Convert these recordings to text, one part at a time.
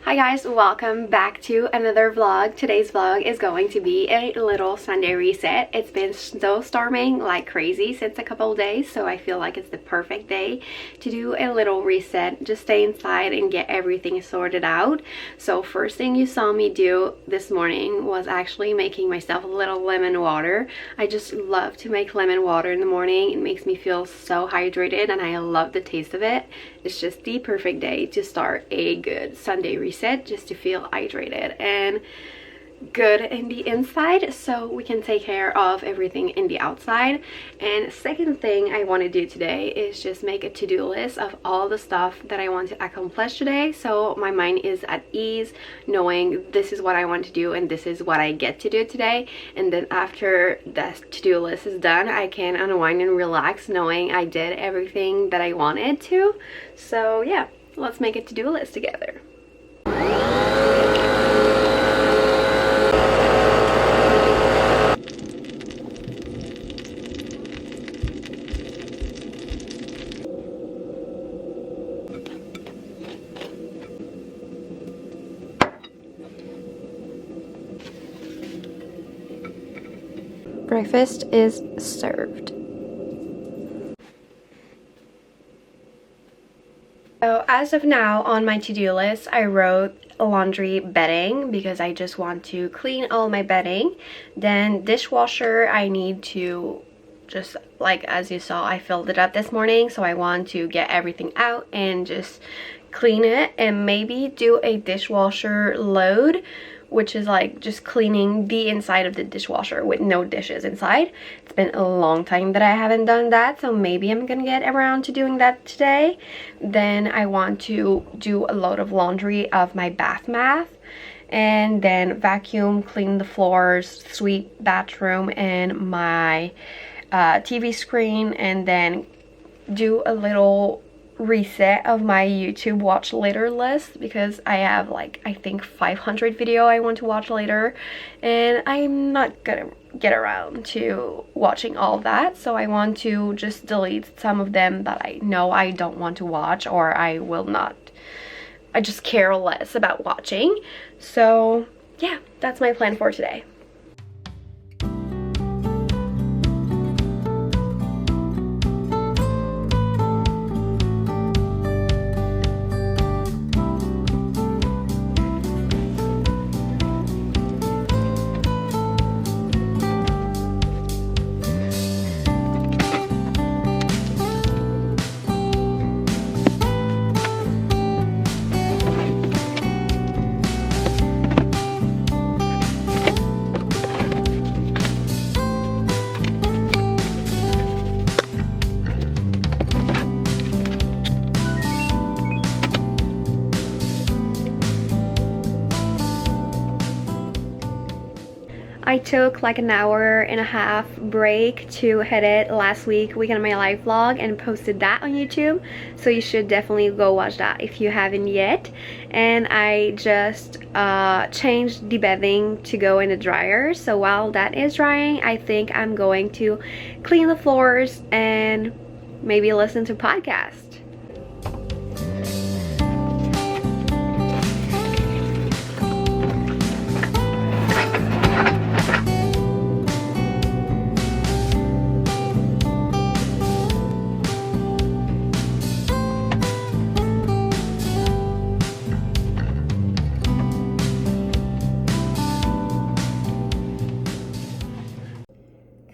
Hi guys, welcome back to another vlog. Today's vlog is going to be a little Sunday reset. It's been snowstorming like crazy since a couple of days, so I feel like it's the perfect day to do a little reset. Just stay inside and get everything sorted out. So first thing you saw me do this morning was actually making myself a little lemon water. I just love to make lemon water in the morning. It makes me feel so hydrated and I love the taste of it. It's just the perfect day to start a good Sunday reset, just to feel hydrated and good in the inside so we can take care of everything in the outside. And second thing I want to do today is just make a to-do list of all the stuff that I want to accomplish today, so my mind is at ease knowing this is what I want to do and this is what I get to do today. And then after that to-do list is done, I can unwind and relax knowing I did everything that I wanted to. So yeah, let's make a to-do list together. Breakfast is served. So as of now on my to-do list, I wrote laundry bedding because I just want to clean all my bedding. Then dishwasher, I need to just, like as you saw, I filled it up this morning, so I want to get everything out and just clean it, and maybe do a dishwasher load, which is like just cleaning the inside of the dishwasher with no dishes inside. It's been a long time that I haven't done that, so maybe I'm gonna get around to doing that today. Then I want to do a load of laundry of my bath mat, and then vacuum, clean the floors, sweep bathroom and my TV screen, and then do a little reset of my YouTube watch later list because I have like I think 500 video I want to watch later, and I'm not gonna get around to watching all of that, so I want to just delete some of them that I know I don't want to watch, or I just care less about watching. So yeah, that's my plan for today. I took like an hour and a half break to edit last weekend of my life vlog and posted that on YouTube, so you should definitely go watch that if you haven't yet. And I just changed the bedding to go in the dryer, so while that is drying, I think I'm going to clean the floors and maybe listen to podcasts.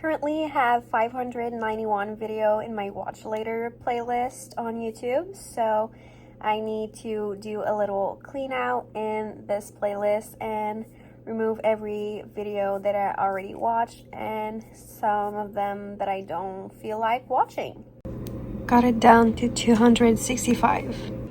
Currently have 591 video in my watch later playlist on YouTube, so I need to do a little clean out in this playlist and remove every video that I already watched and some of them that I don't feel like watching. Got it down to 265.